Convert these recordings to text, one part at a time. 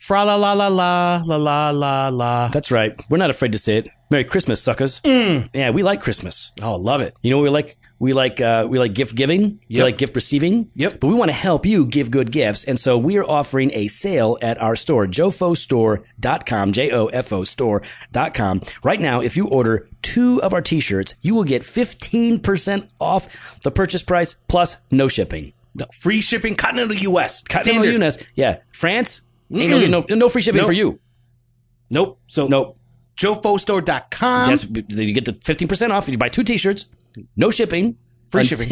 Fra la la la la la la la la. That's right. We're not afraid to say it. Merry Christmas, suckers. Yeah, we like Christmas. Oh, love it. You know what we like? We like gift giving. We Yep. like gift receiving. Yep. But we want to help you give good gifts. And so we are offering a sale at our store, jofostore.com, J-O-F-O store.com. Right now, if you order 2 of our t-shirts, you will get 15% off the purchase price plus no shipping. No, free shipping, continental U.S. Continental Standard. US. Yeah. France? Ain't no free shipping Nope. for you. Nope. So Nope. jofostore.com. You get the 15% off if you buy 2 t-shirts, no shipping. Free shipping.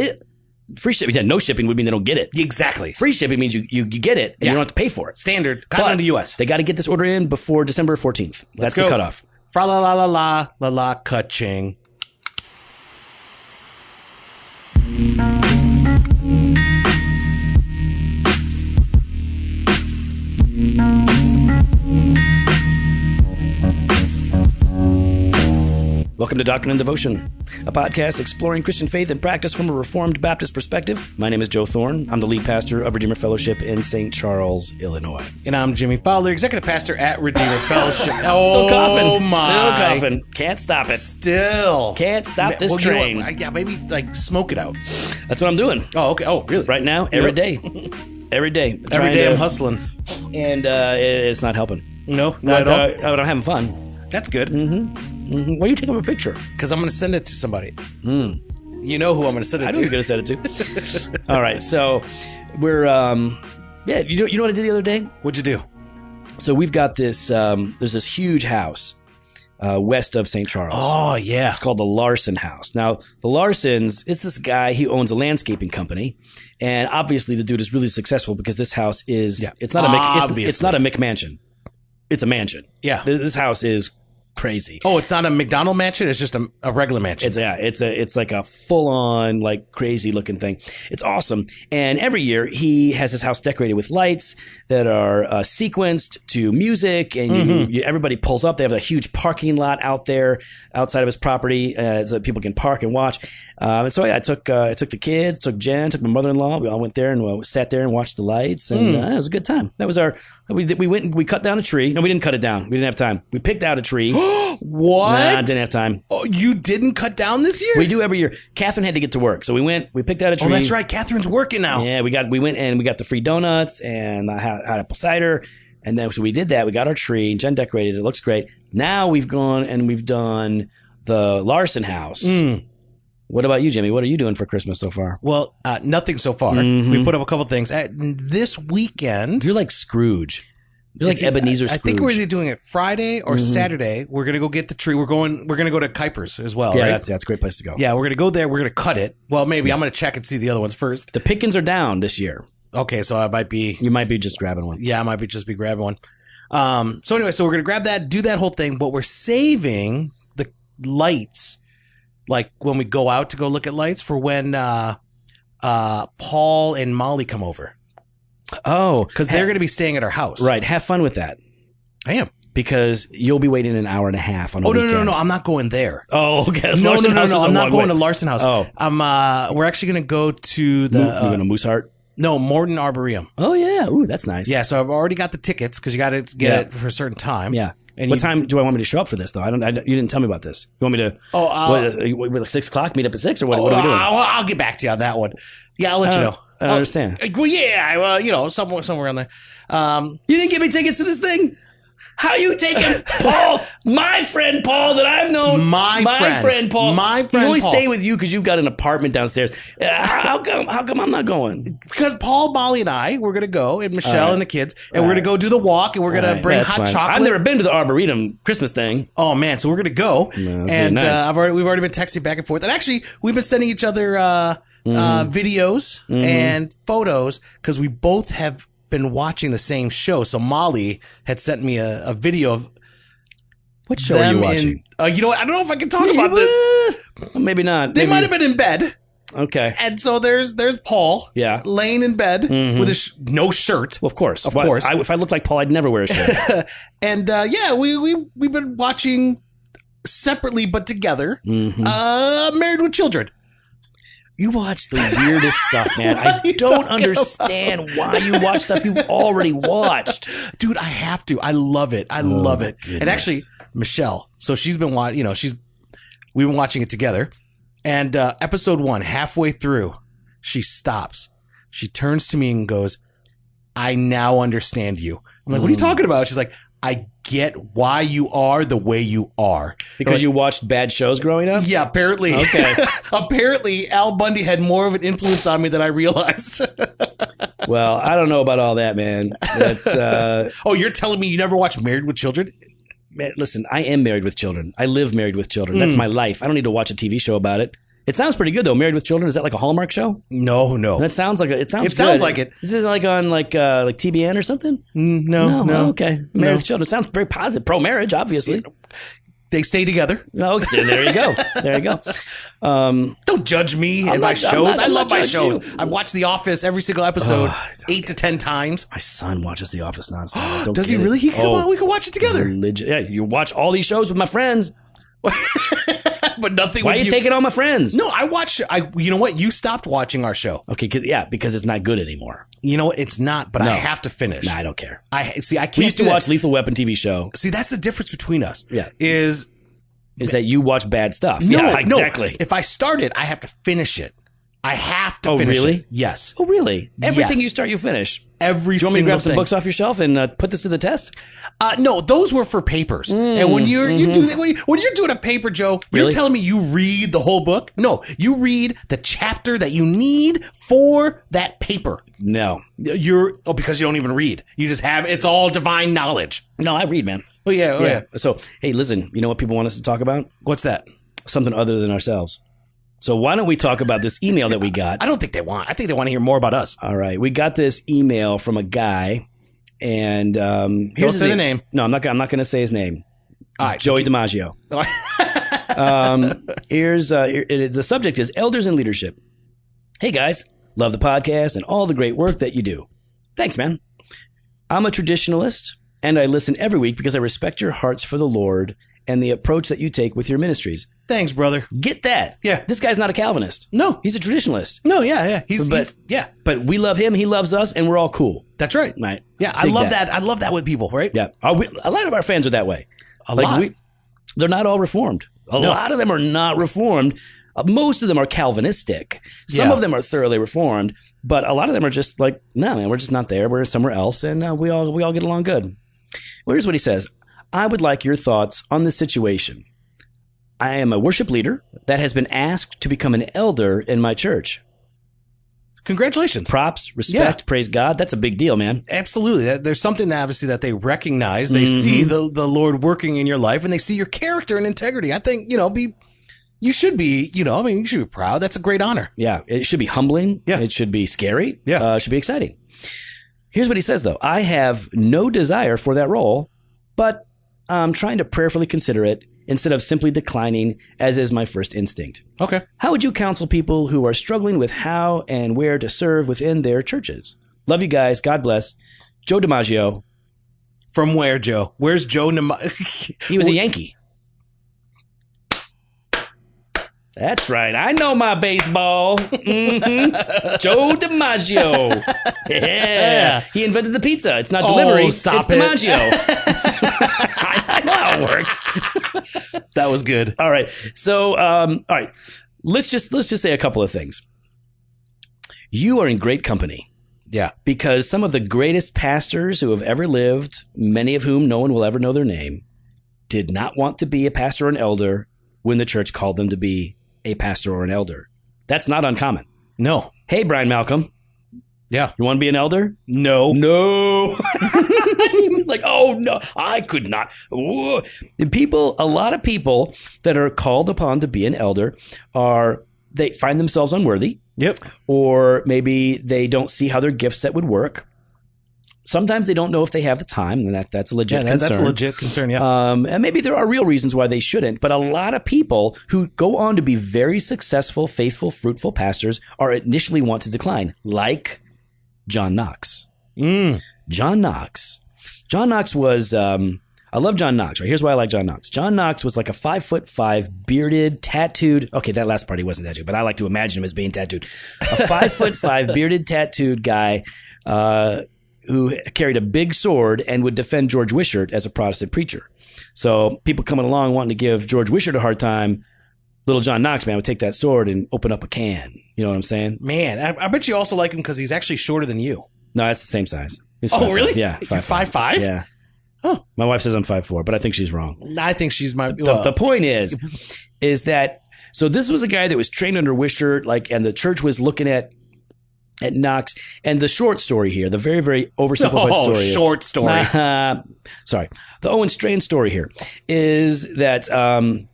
Free shipping. Yeah, no shipping would mean they don't get it. Exactly. Free shipping means you get it and you don't have to pay for it. Standard, continental U.S. They got to get this order in before December 14th. That's go. the cutoff. Fra la la la la la la ka-ching. Welcome to Doctrine and Devotion, a podcast exploring Christian faith and practice from a Reformed Baptist perspective. My name is Joe Thorne. I'm the lead pastor of Redeemer Fellowship in St. Charles, Illinois. And I'm Jimmy Fowler, executive pastor at Redeemer Fellowship. Still coughing. Oh my. Still coughing. Can't stop it. Still. Can't stop this Well, you know train. what? Yeah, maybe like smoke it out. That's what I'm doing Oh, okay. Oh, really? right now, every day. Every day. Every Trying day to- I'm hustling. And it's not helping. No, not at all. But I'm having fun. That's good. Why are you taking a picture? Because I'm going to send it to somebody. You know who I'm going to send it I to. know you're going to send it to. All right. So we're, yeah, you know what I did the other day? What'd you do? So we've got this, there's this huge house west of St. Charles. Oh, yeah. It's called the Larson House. Now, the Larsons, it's this guy, he owns a landscaping company. And obviously the dude is really successful because this house is, it's not it's not a McMansion. It's a mansion. Yeah. This house is crazy. Oh, it's not a McDonald mansion. It's just a regular mansion. It's like a full on like crazy looking thing. It's awesome. And every year he has his house decorated with lights that are sequenced to music, and everybody pulls up. They have a huge parking lot out there outside of his property, so that people can park and watch. And so I took the kids, took Jen, took my mother-in-law. We all went there and sat there and watched the lights, and it was a good time. That was we went and we cut down a tree. No, we didn't cut it down. We didn't have time. We picked out a tree. What? Nah, didn't have time. Oh, you didn't cut down this year? We do every year. Catherine had to get to work, so we picked out a tree. Oh, that's right. Catherine's working now. Yeah, we went and we got the free donuts and had apple cider, and then so we did that. We got our tree. Jen decorated it. It looks great. Now we've gone and we've done the Larson house. What about you, Jimmy? What are you doing for Christmas so far? Well, nothing so far. We put up a couple things. This weekend, You're like Scrooge. You're like Ebenezer Scrooge. I think we're either doing it Friday or Saturday. We're gonna go get the tree. We're gonna go to Kuiper's as well. Yeah, right? that's a great place to go. Yeah, we're gonna go there. We're gonna cut it. Well, maybe I'm gonna check and see the other ones first. The pickings are down this year. Okay, so I might be. You might be just grabbing one. Yeah, I might be just be grabbing one. So anyway, so we're gonna grab that, do that whole thing, but we're saving the lights, like when we go out to go look at lights, for when Paul and Molly come over, Oh, because they're gonna be staying at our house. right. Have fun with that I am. because you'll be waiting an hour and a half on a weekend. No! I'm not going there. Oh, okay. No, Larson House is a I'm not long going way. to Larson House. Oh. We're actually gonna go to You're the going to Mooseheart? Morton Arboretum. Oh, yeah. Ooh, that's nice. Yeah, so I've already got the tickets because you got to get it for a certain time. Yeah. And what you- time do I want me to show up for this, though? You didn't tell me about this. You want me to? What, 6 o'clock? Meet up at 6, or what are we doing? I'll get back to you on that one. Yeah, I'll let you know. I don't understand. Well, yeah, well, somewhere around there. You didn't give me tickets to this thing? How you taking Paul, my friend Paul that I've known? My friend. Paul. My friend He's only Paul. staying with you because you've got an apartment downstairs. How come I'm not going? Because Paul, Molly, and I, we're gonna go, and Michelle and the kids, and we're gonna go do the walk, and we're gonna bring That's hot fine. chocolate. I've never been to the Arboretum Christmas thing. Oh man, so we're gonna go, that'd be and nice. we've already been texting back and forth, and actually we've been sending each other videos and photos because we both have been watching the same show. So Molly had sent me a video of What show are you watching? you know what? I don't know if I can talk about this. Maybe not. They Maybe- might have been in bed, Okay. and so there's Paul, Yeah. laying in bed with no shirt. Well, of course. Of course. If I looked like Paul, I'd never wear a shirt. And we've been watching separately but together. Married with Children. You watch the weirdest stuff, man. I you don't talking understand why you watch stuff you've already watched. Dude, I have to. I love it. I love it. goodness. And actually, Michelle, so she's been watching, we've been watching it together. And episode 1, halfway through, she stops. She turns to me and goes, I now understand you. I'm like, what are you talking about? She's like, I get why you are the way you are. Because you watched bad shows growing up? Yeah, apparently. Okay. Apparently, Al Bundy had more of an influence on me than I realized. Well, I don't know about all that, man. That's Oh, you're telling me you never watched Married with Children? man, listen, I am married with children. I live married with children. That's my life. I don't need to watch a TV show about it. It sounds pretty good though. Married with Children, is that like a Hallmark show? No. That sounds like it sounds sounds good. like it. This is like on like TBN or something? No. Oh, okay. Married with Children sounds very positive. Pro marriage, obviously. They stay together. Oh, so there you go. There you go. Don't judge me and my shows. I love my shows. I watch The Office every single episode 8 to 10 times. My son watches The Office nonstop. I don't Does he get it. really? Come on, we can watch it together. Yeah, you watch all these shows with my friends. But nothing Why with are you taking all my friends? No, I watch. You know what? You stopped watching our show. Okay, because it's not good anymore. You know what? It's not, but I have to finish. Nah, I don't care. I can't. We used to do that. watch Lethal Weapon TV show. See, that's the difference between us. Yeah. Is that you watch bad stuff. no, Yeah, exactly. No. If I start it, I have to finish it. I have to Oh, finish really? it. Yes. Oh, really? Everything Yes. you start, you finish. Every Do you want me to single grab some thing. books off your shelf and put this to the test? No, those were for papers. And when you do when you're doing a paper, Joe, you're Really? telling me you read the whole book? No, you read the chapter that you need for that paper. No. Because you don't even read. You just have it's all divine knowledge. No, I read, man. Oh yeah. So, hey, listen, you know what people want us to talk about? What's that? Something other than ourselves. So why don't we talk about this email that we got? I don't think they want. I think they want to hear more about us. All right. We got this email from a guy, and here's Don't his say the name. No, I'm not going to say his name. All right, Joey DiMaggio. The subject is elders and leadership. Hey guys, love the podcast and all the great work that you do. Thanks, man. I'm a traditionalist, and I listen every week because I respect your hearts for the Lord and the approach that you take with your ministries. Thanks, brother. Get that? Yeah. This guy's not a Calvinist. No. He's a traditionalist. No, yeah. He's yeah. But we love him, he loves us, and we're all cool. That's right. Right. Yeah, I Dig love that. I love that with people, right? Yeah. A lot of our fans are that way. A lot. They're not all reformed. A lot of them are not reformed. Most of them are Calvinistic. Some Yeah. of them are thoroughly reformed, but a lot of them are just like, no, man, we're just not there. We're somewhere else, and we all get along good. Well, here's what he says. I would like your thoughts on this situation. I am a worship leader that has been asked to become an elder in my church. Congratulations. Props, respect, praise God. That's a big deal, man. Absolutely. There's something that obviously that they recognize. They see the Lord working in your life, and they see your character and integrity. I think, you should be, you should be proud. That's a great honor. Yeah, it should be humbling. Yeah. It should be scary. Yeah. It should be exciting. Here's what he says, though. I have no desire for that role, but I'm trying to prayerfully consider it instead of simply declining, as is my first instinct. Okay. How would you counsel people who are struggling with how and where to serve within their churches? Love you guys. God bless. Joe DiMaggio. From where, Joe? Where's Joe? He was a Yankee. That's right. I know my baseball. Joe DiMaggio. Yeah. He invented the pizza. It's not delivery. Stop it's it. DiMaggio. I know how it works. That was good. All right. So, all right. Let's just say a couple of things. You are in great company Yeah. because some of the greatest pastors who have ever lived, many of whom no one will ever know their name, did not want to be a pastor or an elder when the church called them to be a pastor or an elder. That's not uncommon. No. Hey, Brian Malcolm, Yeah. you want to be an elder? No. No. He was like, oh, no, I could not. Whoa. And a lot of people that are called upon to be an elder they find themselves unworthy, Yep. or maybe they don't see how their gift set would work. Sometimes they don't know if they have the time, and that's a legit concern. That's a legit concern. Yeah. And maybe there are real reasons why they shouldn't, but a lot of people who go on to be very successful, faithful, fruitful pastors are initially want to decline, like John Knox. John Knox was I love John Knox, right? Here's why I like John Knox. John Knox was like a 5'5", bearded, tattooed. Okay, that last part he wasn't tattooed, but I like to imagine him as being tattooed. A 5'5", bearded, tattooed guy who carried a big sword and would defend George Wishart as a Protestant preacher. So people coming along wanting to give George Wishart a hard time, little John Knox, man, would take that sword and open up a can. You know what I'm saying? Man, I bet you also like him because he's actually shorter than you. No, that's the same size. He's Oh, really? Yeah. You're 5'5"? Yeah. Huh. My wife says I'm 5'4", but I think she's wrong. I think she's my... The point is that, so this was a guy that was trained under Wishart, like, and the church was looking at Knox. And the short story here, the very, very oversimplified story is... short story. Sorry. The Owen Strachan story here is that,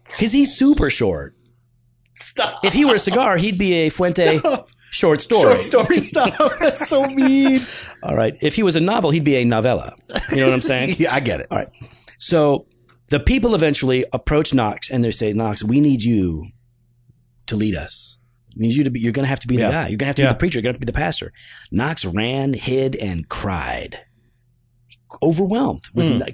because he's super short. Stop. If he were a cigar, he'd be a Fuente Stop. short story. Short story stuff. That's so mean. All right. If he was a novel, he'd be a novella. You know what I'm saying? Yeah, I get it. All right. So the people eventually approach Knox and they say, Knox, we need you to lead us. We need you to be, you're going to have to be the guy. You're going to have to be the preacher. You're going to have to be the pastor. Knox ran, hid, and cried. Overwhelmed.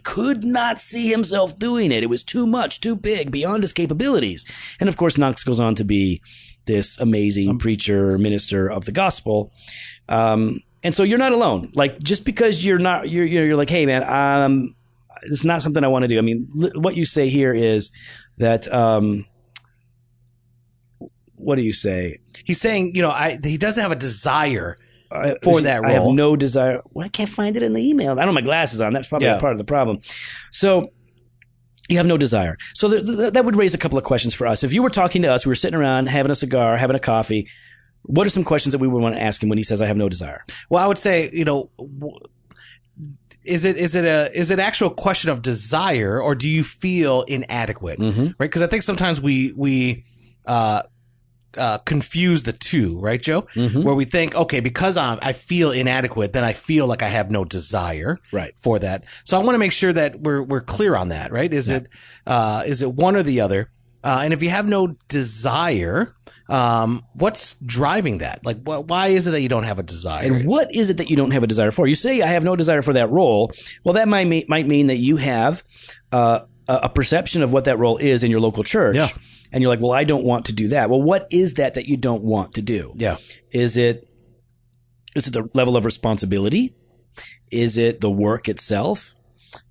Could not see himself doing it. It was too much, too big, beyond his capabilities. And of course, Knox goes on to be this amazing preacher, minister of the gospel. And so you're not alone. Like, just because you're not, you're like, hey man, it's not something I want to do. I mean, what you say here is that, what do you say? He's saying, he doesn't have a desire for that role. I have no desire. Well, I can't find it in the email. I don't have my glasses on. That's probably part of the problem. So you have no desire. So that would raise a couple of questions for us. If you were talking to us, we were sitting around having a cigar, having a coffee. What are some questions that we would want to ask him when he says, I have no desire? Well, I would say, is it actual question of desire, or do you feel inadequate? Mm-hmm. Right? Because I think sometimes we confuse the two, right, Joe? Mm-hmm. Where we think, okay, because I feel inadequate, then I feel like I have no desire for that. So I want to make sure that we're clear on that, right? Is it one or the other? And if you have no desire, what's driving that? Like, why is it that you don't have a desire? And what is it that you don't have a desire for? You say, I have no desire for that role. Well, that might mean that you have a perception of what that role is in your local church. Yeah. And you're like, well, I don't want to do that. Well, what is that you don't want to do? Yeah. Is it the level of responsibility? Is it the work itself?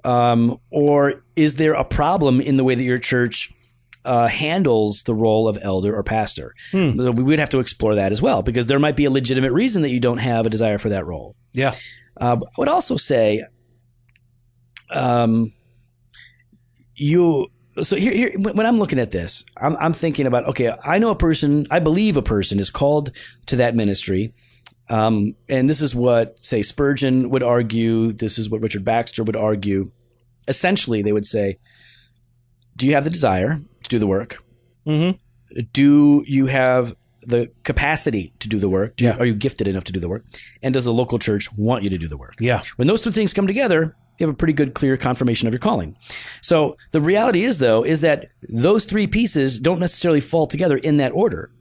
Or is there a problem in the way that your church handles the role of elder or pastor? We would have to explore that as well, because there might be a legitimate reason that you don't have a desire for that role. Yeah. I would also say, so here, when I'm looking at this, I'm thinking about, okay, I believe a person is called to that ministry. And this is what, say, Spurgeon would argue. This is what Richard Baxter would argue. Essentially, they would say, do you have the desire to do the work? Mm-hmm. Do you have the capacity to do the work? Are you gifted enough to do the work? And does the local church want you to do the work? Yeah. When those two things come together, you have a pretty good, clear confirmation of your calling. So the reality is that those three pieces don't necessarily fall together in that order.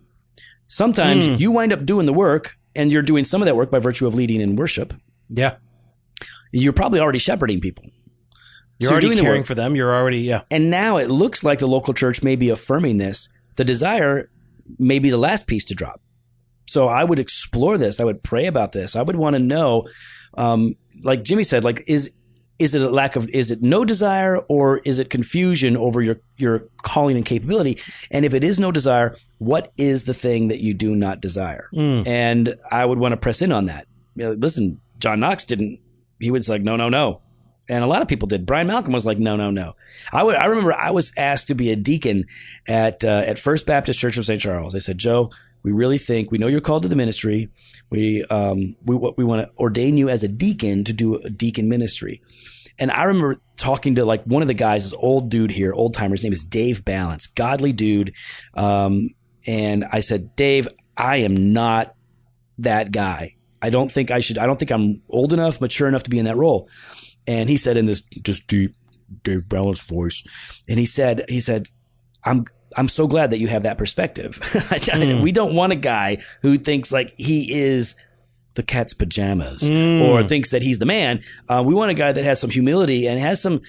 Sometimes you wind up doing the work, and you're doing some of that work by virtue of leading in worship. Yeah. You're probably already shepherding people. You're already caring for them. You're already, And now it looks like the local church may be affirming this. The desire may be the last piece to drop. So I would explore this. I would pray about this. I would want to know, like Jimmy said, like, is it no desire, or is it confusion over your calling and capability? And if it is no desire, what is the thing that you do not desire? And I would want to press in on that. Listen, John Knox didn't. He was like, no. And a lot of people did. Brian Malcolm was like, no. I remember I was asked to be a deacon at First Baptist Church of St. Charles. They said, Joe, we really think, we know you're called to the ministry. We want to ordain you as a deacon to do a deacon ministry. And I remember talking to like one of the guys, this old dude here, old timer. His name is Dave Balance, godly dude. And I said, Dave, I am not that guy. I don't think I'm old enough, mature enough to be in that role. And he said in this just deep Dave Balance voice, and he said, I'm so glad that you have that perspective. We don't want a guy who thinks like he is the cat's pajamas or thinks that he's the man. We want a guy that has some humility and has some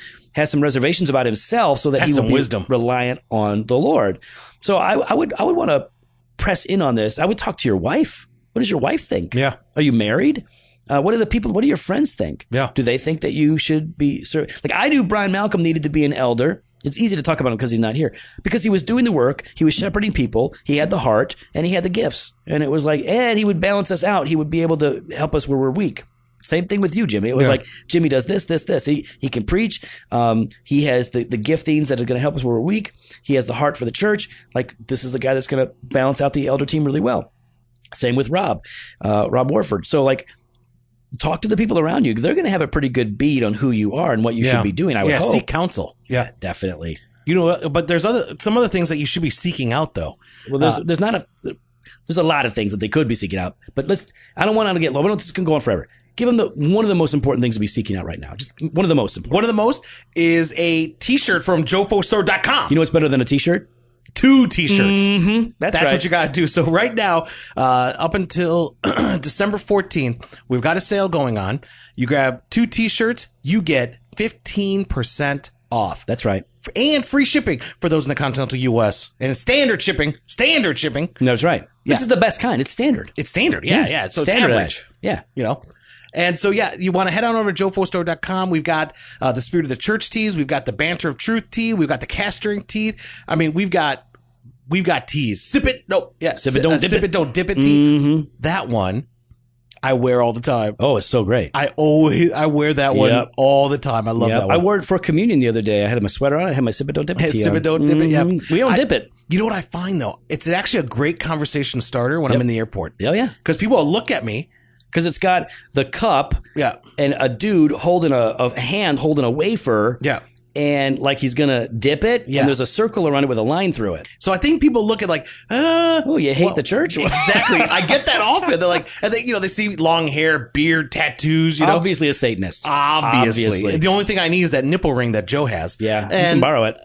reservations about himself, so that he will be wisdom, reliant on the Lord. So I would want to press in on this. I would talk to your wife. What does your wife think? Yeah. Are you married? What do your friends think? Yeah. Do they think that you should be like I knew Brian Malcolm needed to be an elder. It's easy to talk about him because he's not here. Because he was doing the work, he was shepherding people, he had the heart, and he had the gifts. And it was like, and he would balance us out. He would be able to help us where we're weak. Same thing with you, Jimmy. It was like, Jimmy does this. He can preach. He has the giftings that are going to help us where we're weak. He has the heart for the church. Like, this is the guy that's going to balance out the elder team really well. Same with Rob Warford. So, like, talk to the people around you. They're going to have a pretty good bead on who you are and what you should be doing. I would hope. Seek counsel. Yeah, definitely. You know, but there's some other things that you should be seeking out, though. Well, there's a lot of things that they could be seeking out, but I don't want to get low. This is going to go on forever. Give them one of the most important things to be seeking out right now. Just one of the most important. One of the most is a T-shirt from JoFoStore.com. You know what's better than a T-shirt? 2 T-shirts. Mm-hmm. That's right. what you got to do. So right now, up until December 14th, we've got a sale going on. You grab 2 T-shirts, you get 15% off. That's right. And free shipping for those in the continental U.S. And standard shipping. That's right. Yeah. This is the best kind. It's standard. It's standard. Yeah. So it's average. Yeah. You know. And so, you want to head on over to JoFoStore.com. We've got the Spirit of the Church tees. We've got the Banter of Truth tee. We've got the Castoring tee. I mean, we've got tees. Sip it. No. Yeah. Sip it, don't dip it. Don't dip it tee. Mm-hmm. That one I wear all the time. Oh, it's so great. I wear that one all the time. I love that one. I wore it for communion the other day. I had my sweater on. I had my Sip It, Don't Dip It tee Sip it, don't dip it. Yeah. We don't dip it. You know what I find, though? It's actually a great conversation starter when I'm in the airport. Oh, yeah. Because people will look at me. Because it's got the cup and a dude holding a hand holding a wafer. Yeah. And like he's going to dip it. Yeah. And there's a circle around it with a line through it. So I think people look at like, oh, you hate the church? Exactly. I get that often. They're like, and they see long hair, beard, tattoos, Obviously a Satanist. Obviously. The only thing I need is that nipple ring that Joe has. Yeah. And you can borrow it.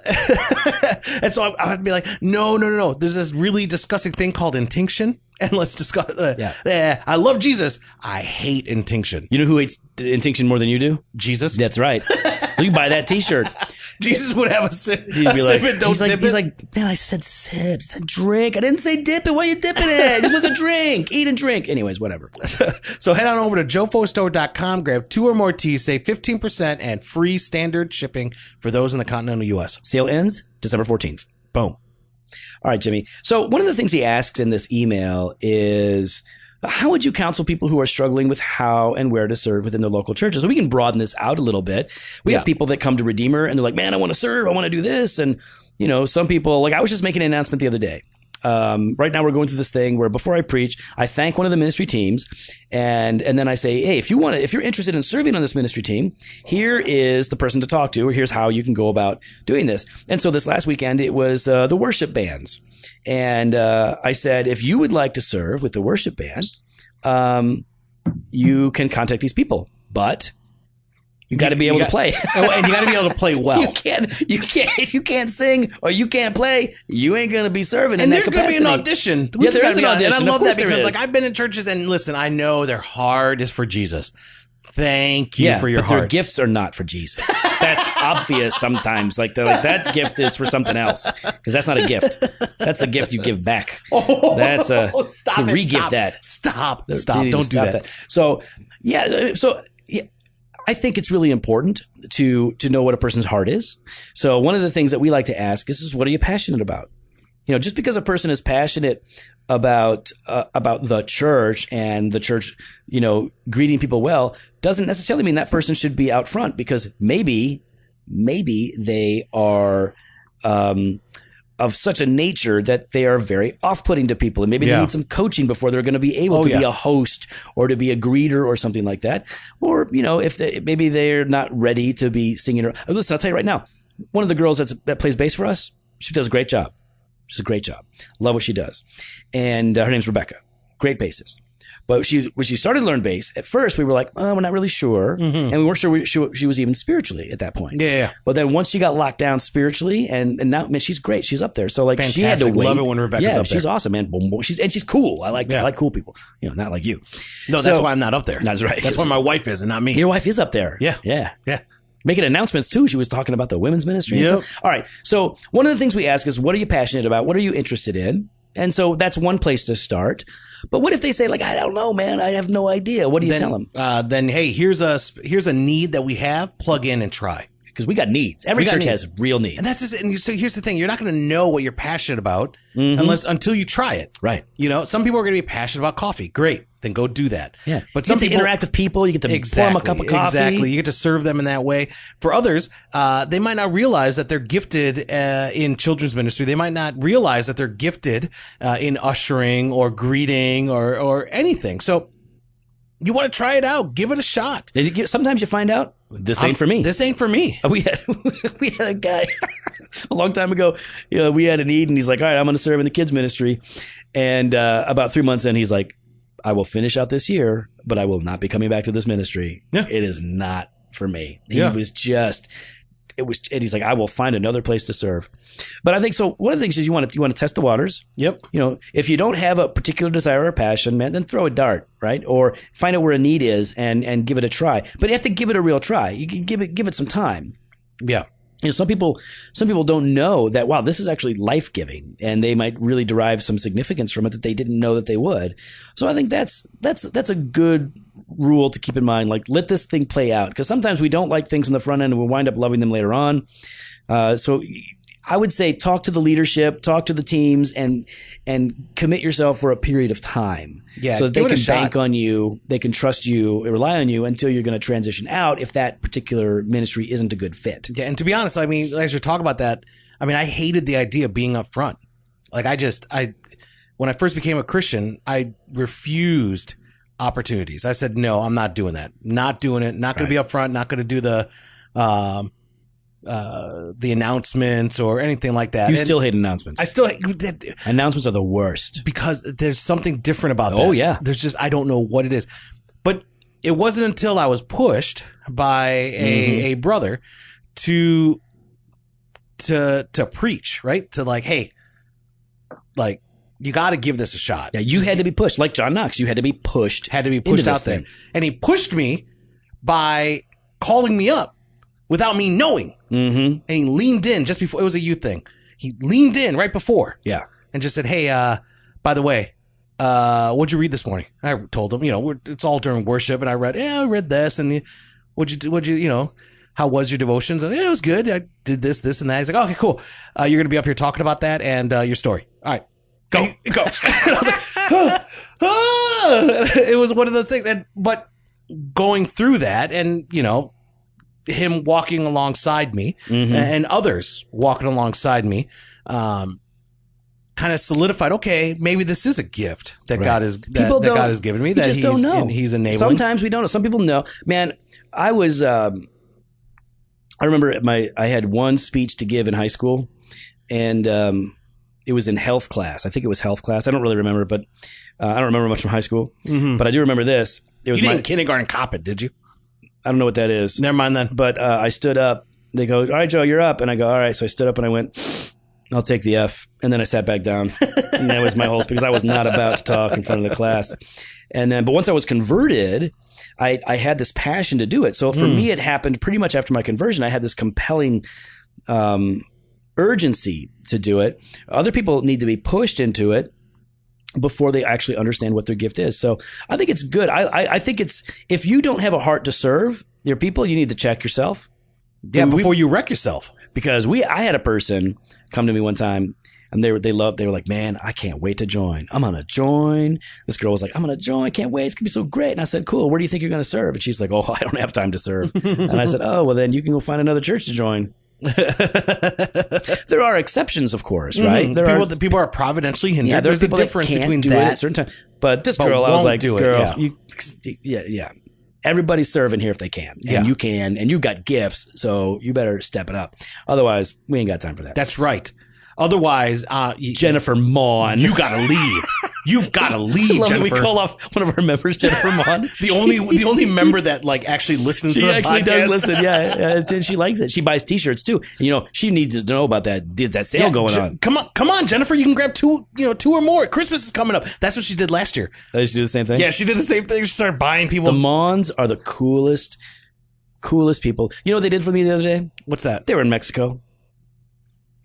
And so I have to be like, no. There's this really disgusting thing called intinction. And let's discuss. I love Jesus. I hate intinction. You know who hates intinction more than you do? Jesus. That's right. You buy that T-shirt. Jesus would have a sip. He'd be like, sip it, don't dip it. He's like, man, I said sip. I said drink. I didn't say dip it. Why are you dipping it? It was a drink. Eat and drink. Anyways, whatever. So head on over to JoFoStore.com, grab 2 or more tees, save 15% and free standard shipping for those in the continental U.S. Sale ends December 14th. Boom. All right, Jimmy. So one of the things he asks in this email is, how would you counsel people who are struggling with how and where to serve within their local churches? So we can broaden this out a little bit. We have people that come to Redeemer and they're like, man, I want to serve. I want to do this. And, some people, like I was just making an announcement the other day. Right now we're going through this thing where before I preach, I thank one of the ministry teams and then I say, hey, if you're interested in serving on this ministry team, here is the person to talk to, or here's how you can go about doing this. And so this last weekend, it was the worship bands. And I said, if you would like to serve with the worship band, you can contact these people, but you got to be able to play. And you got to be able to play well. You can't, if you can't sing or you can't play, you ain't going to be serving in that capacity. And there's going to be an audition. Yeah, there is an audition. And I love that because I've been in churches and listen, I know their heart is for Jesus. Thank you for your but heart. Their gifts are not for Jesus. That's obvious sometimes. Like that gift is for something else because that's not a gift. That's the gift you give back. That's a re-gift that. Stop. Don't do that. So I think it's really important to know what a person's heart is. So one of the things that we like to ask is what are you passionate about? Just because a person is passionate about the church and the church, greeting people well, doesn't necessarily mean that person should be out front because maybe they are of such a nature that they are very off-putting to people. And maybe they need some coaching before they're going to be able to be a host or to be a greeter or something like that. Or, if maybe they're not ready to be singing. Listen, I'll tell you right now, one of the girls that plays bass for us, she does a great job. She's a great job. Love what she does. And her name's Rebecca. Great bassist. But when she started to learn bass, at first we were like, oh, we're not really sure. And we weren't sure she was even spiritually at that point. Yeah. But then once she got locked down spiritually, and now, man, she's great. She's up there. So like Fantastic. she had to wait. Love it when Rebecca's up there. She's awesome, man. She's cool. I like cool people. You know, not like you. No, that's why I'm not up there. That's right. That's why my wife is and not me. Your wife is up there. Yeah. Yeah. Making announcements too. She was talking about the women's ministry. Yep. And stuff. All right. So one of the things we ask is, what are you passionate about? What are you interested in? And so that's one place to start. But what if they say, like, I don't know, man, I have no idea. What do you tell them? Then, hey, here's a need that we have. Plug in and try. Because we got needs. Every church has real needs. And that's just, so here's the thing. You're not going to know what you're passionate about until you try it. Right. You know, some people are going to be passionate about coffee. Great. Then go do that. Yeah. But you some get to people interact with people. You get to pour them a cup of coffee. Exactly. You get to serve them in that way. For others, they might not realize that they're gifted in children's ministry. They might not realize that they're gifted in ushering or greeting or anything. So you want to try it out. Give it a shot. Sometimes you find out, this ain't for me. This ain't for me. We had a guy a long time ago. You know, we had a need, and he's like, all right, I'm going to serve in the kids ministry. And about 3 months in, he's like, I will finish out this year, but I will not be coming back to this ministry. Yeah. It is not for me. And he's like, I will find another place to serve. But I think, so one of the things is you want to test the waters. Yep. You know, if you don't have a particular desire or passion, man, then throw a dart, right? Or find out where a need is and give it a try. But you have to give it a real try. You can give it some time. Yeah. You know, some people don't know that, wow, this is actually life-giving, and they might really derive some significance from it that they didn't know that they would. So I think that's a good rule to keep in mind. Like, let this thing play out, because sometimes we don't like things in the front end and we wind up loving them later on. So I would say talk to the leadership, talk to the teams, and commit yourself for a period of time. Yeah, so that they can shot. bank on you, they can trust you, rely on you until you're going to transition out if that particular ministry isn't a good fit. Yeah, and to be honest, I mean, as you're talking about that, I mean, I hated the idea of being up front. Like, when I first became a Christian, I refused opportunities. I said, no, I'm not doing that. Not doing it. Not going to be up front. Not going to do the announcements or anything like that. You still hate announcements. I still announcements are the worst because there's something different about that. Oh yeah. There's just, I don't know what it is, but it wasn't until I was pushed by a brother to preach, right? To like, hey, like, you got to give this a shot. Yeah. You had to be pushed, like John Knox. You had to be pushed. Out there. And he pushed me by calling me up without me knowing. And he leaned in just before. It was a youth thing. He leaned in right before. Yeah. And just said, hey, by the way, what'd you read this morning? I told him, it's all during worship. And I read this. And what'd you, how was your devotions? And it was good. I did this, and that. He's like, okay, cool. You're going to be up here talking about that and your story. All right. Go. And I was like, it was one of those things. But going through that and, him walking alongside me and others walking alongside me, kind of solidified, okay, maybe this is a gift that God has given me, that don't know. He's enabling. Sometimes we don't know. Some people know. Man, I was, I remember I had one speech to give in high school, and it was in health class. I think it was health class. I don't really remember, but I don't remember much from high school. But I do remember this. It was you didn't kindergarten cop it, did you? I don't know what that is. Never mind then. But I stood up. They go, all right, Joe, you're up. And I go, all right. So I stood up and I went, I'll take the F. And then I sat back down. And that was my whole speech, because I was not about to talk in front of the class. And then, but once I was converted, I had this passion to do it. So for me, it happened pretty much after my conversion. I had this compelling urgency to do it. Other people need to be pushed into it before they actually understand what their gift is. So I think it's good. I think it's, if you don't have a heart to serve your people, you need to check yourself. Yeah, before you wreck yourself. Because I had a person come to me one time, and they were like, man, I can't wait to join. I'm going to join. This girl was like, I'm going to join. I can't wait. It's going to be so great. And I said, cool. Where do you think you're going to serve? And she's like, oh, I don't have time to serve. And I said, oh, well, then you can go find another church to join. There are exceptions, of course, right? People are providentially hindered. Yeah, there's a difference between that. At a certain time. But this girl, I was like, girl, yeah. Everybody's serving here if they can, and you can, and you've got gifts, so you better step it up. Otherwise, we ain't got time for that. That's right. Otherwise, Jennifer Maughan. you gotta leave. You gotta leave, Love that Jennifer. we call off one of our members, Jennifer Maughan. the only member that like actually listens to She the actually podcast. does listen, yeah, and she likes it. She buys T-shirts too. You know, she needs to know about that sale going on. Come on, Jennifer. You can grab two or more. Christmas is coming up. That's what she did last year. They used to do the same thing. Yeah, she did the same thing. She started buying people. The Mawns are the coolest people. You know what they did for me the other day? What's that? They were in Mexico.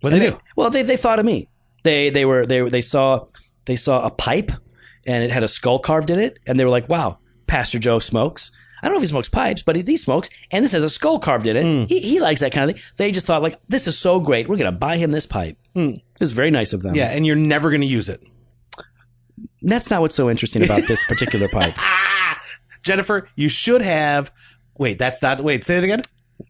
What they do? Well, they thought of me. They saw a pipe and it had a skull carved in it, and they were like, "Wow, Pastor Joe smokes. I don't know if he smokes pipes, but he smokes, and this has a skull carved in it. He likes that kind of thing." They just thought, like, this is so great. We're gonna buy him this pipe. It was very nice of them. Yeah, and you're never gonna use it. That's not what's so interesting about this particular pipe. Jennifer, you should have. Wait, that's not. Wait, say it again.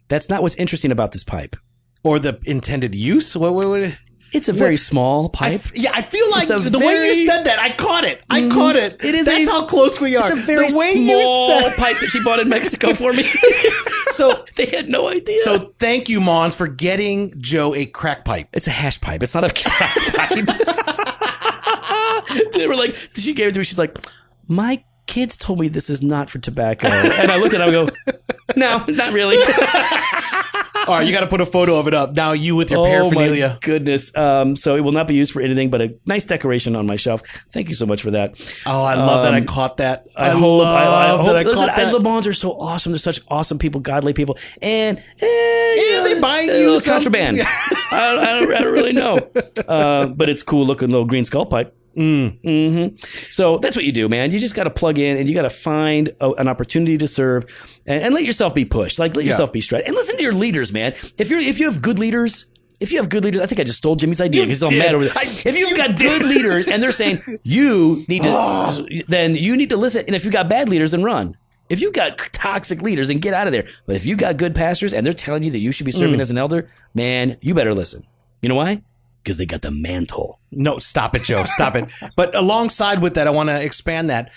That's not what's interesting about this pipe. Or the intended use. What? It's a very small pipe. I feel like It's a the way you very- said that, I caught it. I caught it. It is That's how close we are. It's a very the way small you said. pipe that she bought in Mexico for me. So, They had no idea. so thank you, Mons, for getting Joe a crack pipe. It's a hash pipe. It's not a crack pipe. They were like, she gave it to me. She's like, my kids told me this is not for tobacco. And I looked at it and I go, no, not really. All right, you got to put a photo of it up. Now you with your Oh paraphernalia. my goodness. So it will not be used for anything but a nice decoration on my shelf. Thank you so much for that. Oh, I love that I caught that. I hope that I listen, caught that. the Mawns are so awesome. They're such awesome people, godly people. And they buying you some contraband. I don't really know. But it's cool looking little green skull pipe. So that's what you do, man. You just got to plug in and you got to find an opportunity to serve and let yourself be pushed. Like let yourself be stretched and listen to your leaders, man. If you have good leaders, I think I just stole Jimmy's idea because he's all mad over there. If you've got good leaders and they're saying you need to, then you need to listen. And if you got bad leaders, then run. If you got toxic leaders, then get out of there. But if you got good pastors and they're telling you that you should be serving as an elder, man, you better listen. You know why? Because they got the mantle. No, stop it, Joe. Stop it. But alongside with that, I want to expand that.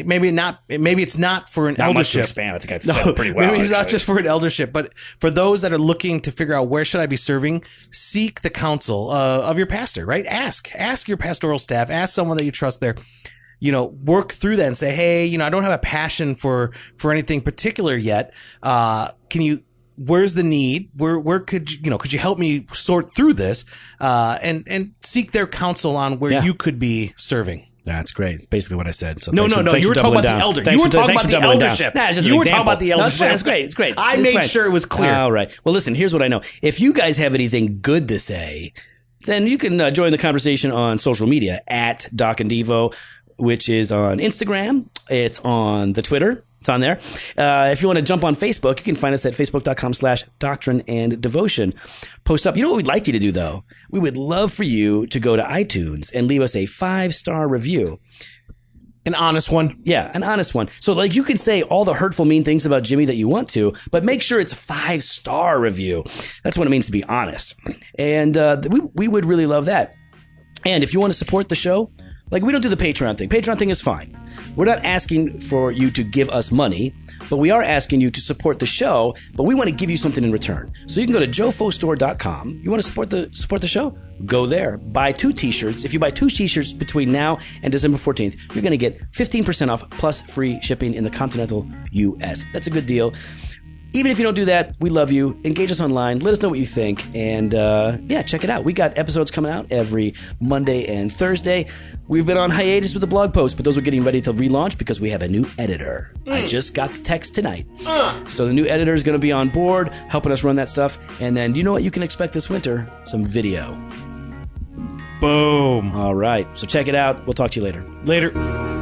Maybe it's not for an Not much to eldership. expand. I think I've said it pretty well. Maybe it's not actually. just for an eldership, but for those that are looking to figure out where should I be serving, seek the counsel of your pastor, right? Ask your pastoral staff, ask someone that you trust there. Work through that and say, hey, I don't have a passion for anything particular yet. Where's the need? Where could you help me sort through this? And seek their counsel on where you could be serving. That's great. It's basically what I said. So No. thanks You were for talking doubling about the down. elder. Thanks You were for talking about the doubling down. eldership. Nah, it's just You an were talking example. about the No, it's fine. eldership. It's great. I It's made fine. sure it was clear. All right. Well, listen, here's what I know. If you guys have anything good to say, then you can join the conversation on social media at Doc and Devo, which is on Instagram. It's on the Twitter. It's on there. If you want to jump on Facebook, you can find us at facebook.com/doctrine and devotion. Post up. You know what we'd like you to do, though? We would love for you to go to iTunes and leave us a 5-star review. An honest one. Yeah, an honest one. So, like, you can say all the hurtful, mean things about Jimmy that you want to, but make sure it's a 5-star review. That's what it means to be honest. And we would really love that. And if you want to support the show, like, we don't do the Patreon thing. Patreon thing is fine. We're not asking for you to give us money, but we are asking you to support the show, but we want to give you something in return. So you can go to jofostore.com. You want to support the show? Go there. Buy 2 t-shirts. If you buy 2 t-shirts between now and December 14th, you're going to get 15% off plus free shipping in the continental U.S. That's a good deal. Even if you don't do that, we love you. Engage us online. Let us know what you think. And check it out. We got episodes coming out every Monday and Thursday. We've been on hiatus with the blog posts, but those are getting ready to relaunch because we have a new editor. I just got the text tonight. So the new editor is going to be on board, helping us run that stuff. And then you know what you can expect this winter? Some video. Boom. All right. So check it out. We'll talk to you later. Later.